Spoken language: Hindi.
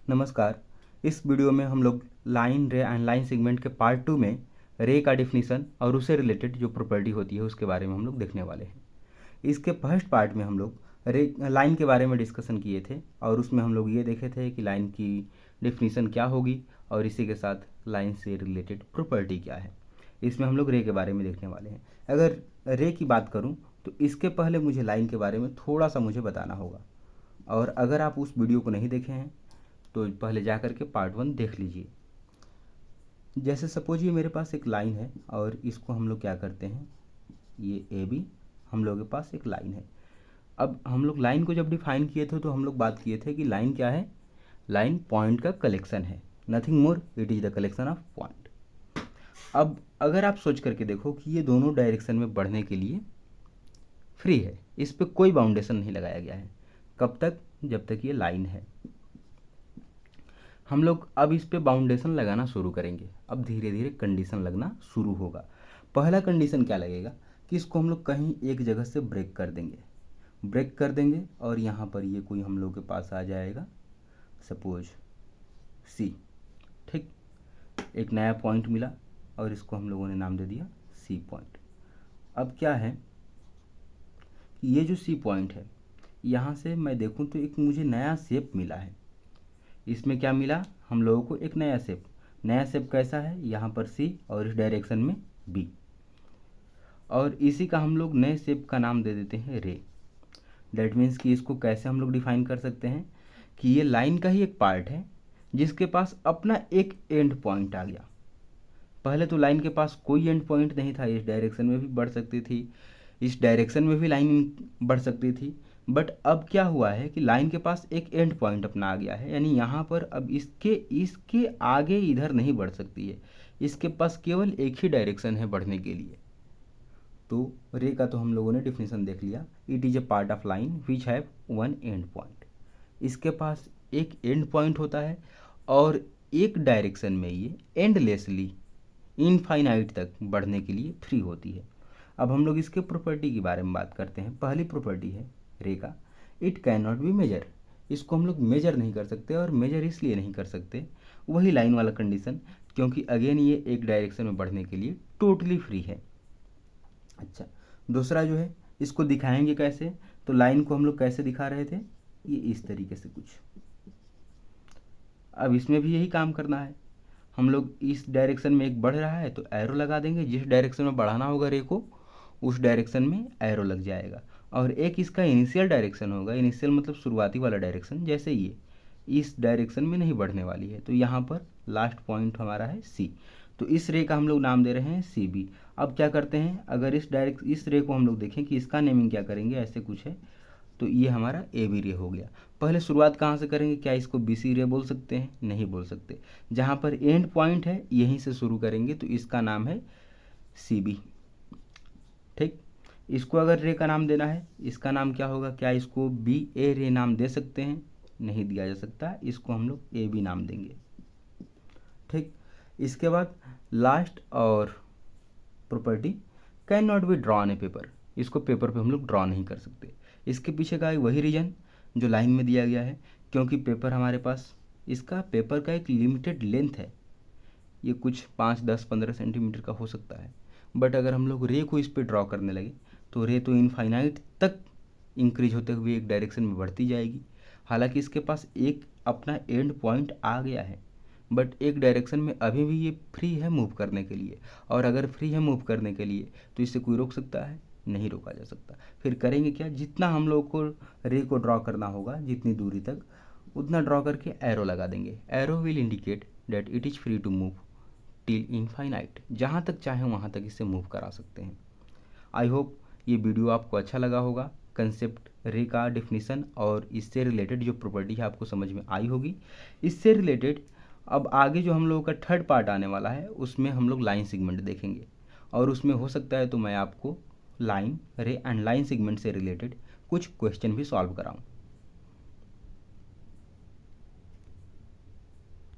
नमस्कार। इस वीडियो में हम लोग लाइन रे एंड लाइन सेगमेंट के पार्ट 2 में रे का डिफिनीसन और उससे रिलेटेड जो प्रॉपर्टी होती है उसके बारे में हम लोग देखने वाले हैं। इसके फर्स्ट पार्ट में हम लोग रे लाइन के बारे में डिस्कशन किए थे और उसमें हम लोग ये देखे थे कि लाइन की डिफिनीसन क्या होगी और इसी के साथ लाइन से रिलेटेड प्रॉपर्टी क्या है। इसमें हम लोग रे के बारे में देखने वाले हैं। अगर रे की बात करूँ तो इसके पहले मुझे लाइन के बारे में थोड़ा सा मुझे बताना होगा, और अगर आप उस वीडियो को नहीं देखे हैं तो पहले जा कर के पार्ट 1 देख लीजिए। जैसे सपोज ये मेरे पास एक लाइन है और इसको हम लोग क्या करते हैं, ये ए बी हम लोग के पास एक लाइन है। अब हम लोग लाइन को जब डिफाइन किए थे तो हम लोग बात किए थे कि लाइन क्या है, लाइन पॉइंट का कलेक्शन है, nothing more, it is the collection of point. अब अगर आप सोच करके देखो कि ये दोनों डायरेक्शन में बढ़ने के लिए फ्री है, इस पर कोई बाउंडेशन नहीं लगाया गया है। कब तक? जब तक ये लाइन है। हम लोग अब इस पे बाउंडेशन लगाना शुरू करेंगे। अब धीरे धीरे कंडीशन लगना शुरू होगा। पहला कंडीशन क्या लगेगा कि इसको हम लोग कहीं एक जगह से ब्रेक कर देंगे और यहाँ पर ये कोई हम लोग के पास आ जाएगा, सपोज सी। ठीक, एक नया पॉइंट मिला और इसको हम लोगों ने नाम दे दिया सी पॉइंट। अब क्या है कि ये जो सी पॉइंट है, यहाँ से मैं देखूँ तो एक मुझे नया शेप मिला है। इसमें क्या मिला हम लोगों को? एक नया शेप। नया शेप कैसा है? यहाँ पर सी और इस डायरेक्शन में बी, और इसी का हम लोग नए शेप का नाम दे देते हैं रे। दैट मीन्स कि इसको कैसे हम लोग डिफाइन कर सकते हैं कि ये लाइन का ही एक पार्ट है जिसके पास अपना एक एंड पॉइंट आ गया। पहले तो लाइन के पास कोई एंड पॉइंट नहीं था, इस डायरेक्शन में भी बढ़ सकती थी, इस डायरेक्शन में भी लाइन बढ़ सकती थी, बट अब क्या हुआ है कि लाइन के पास एक एंड पॉइंट अपना आ गया है, यानी यहाँ पर अब इसके आगे इधर नहीं बढ़ सकती है, इसके पास केवल एक ही डायरेक्शन है बढ़ने के लिए। तो रे का तो हम लोगों ने डिफिनेशन देख लिया, it is a part of line which have one and point. इसके पास एक एंड पॉइंट होता है और एक डायरेक्शन में ये एंडलेसली इनफाइनाइट तक बढ़ने के लिए फ्री होती है। अब हम लोग इसके प्रॉपर्टी के बारे में बात करते हैं। पहली प्रॉपर्टी है रे का, it can not be measure. इसको हम लोग मेजर नहीं कर सकते, और मेजर इसलिए नहीं कर सकते, वही लाइन वाला कंडीशन, क्योंकि अगेन ये एक डायरेक्शन में बढ़ने के लिए टोटली फ्री है। अच्छा, दूसरा जो है इसको दिखाएंगे कैसे, तो लाइन को हम लोग कैसे दिखा रहे थे, ये इस तरीके से कुछ। अब इसमें भी यही काम करना है। हम लोग इस डायरेक्शन में एक बढ़ रहा है तो एरो लगा देंगे, जिस डायरेक्शन में बढ़ाना होगा रे को उस डायरेक्शन में एरो लग जाएगा। और एक इसका इनिशियल डायरेक्शन होगा, इनिशियल मतलब शुरुआती वाला डायरेक्शन, जैसे ये इस डायरेक्शन में नहीं बढ़ने वाली है तो यहाँ पर लास्ट पॉइंट हमारा है सी, तो इस रे का हम लोग नाम दे रहे हैं सी बी। अब क्या करते हैं, अगर इस रे को हम लोग देखें कि इसका नेमिंग क्या करेंगे, ऐसे कुछ है, तो ये हमारा ए बी रे हो गया। पहले शुरुआत कहाँ से करेंगे, क्या इसको बी सी रे बोल सकते हैं? नहीं बोल सकते। जहाँ पर एंड पॉइंट है यहीं से शुरू करेंगे, तो इसका नाम है सी बी। ठीक, इसको अगर रे का नाम देना है, इसका नाम क्या होगा? क्या इसको बी ए रे नाम दे सकते हैं? नहीं दिया जा सकता, इसको हम लोग ए बी नाम देंगे। ठीक, इसके बाद लास्ट और property, can not B draw on A paper. इसको पेपर पे हम लोग ड्रॉ नहीं कर सकते। इसके पीछे का वही रीजन जो लाइन में दिया गया है, क्योंकि पेपर हमारे पास, इसका पेपर का एक लिमिटेड लेंथ है, ये कुछ 5, 10, 15 सेंटीमीटर का हो सकता है। बट अगर हम लोग रे को इस पर ड्रॉ करने लगे तो रे तो इनफाइनाइट तक इंक्रीज होते हुए एक डायरेक्शन में बढ़ती जाएगी। हालांकि इसके पास एक अपना एंड पॉइंट आ गया है, बट एक डायरेक्शन में अभी भी ये फ्री है मूव करने के लिए, और अगर फ्री है मूव करने के लिए तो इससे कोई रोक सकता है? नहीं रोका जा सकता। फिर करेंगे क्या, जितना हम लोग को रे को ड्रॉ करना होगा जितनी दूरी तक, उतना ड्रॉ करके एरो लगा देंगे। Arrow will indicate that it is free to move till infinite, जहाँ तक चाहें वहाँ तक इसे मूव करा सकते हैं। आई होप ये वीडियो आपको अच्छा लगा होगा। कंसेप्ट रे का डिफिनीसन और इससे रिलेटेड जो प्रॉपर्टी है आपको समझ में आई होगी। इससे रिलेटेड अब आगे जो हम लोगों का थर्ड पार्ट आने वाला है उसमें हम लोग लाइन सेगमेंट देखेंगे, और उसमें हो सकता है तो मैं आपको लाइन रे एंड लाइन सेगमेंट से रिलेटेड कुछ क्वेश्चन भी सॉल्व कराऊँ।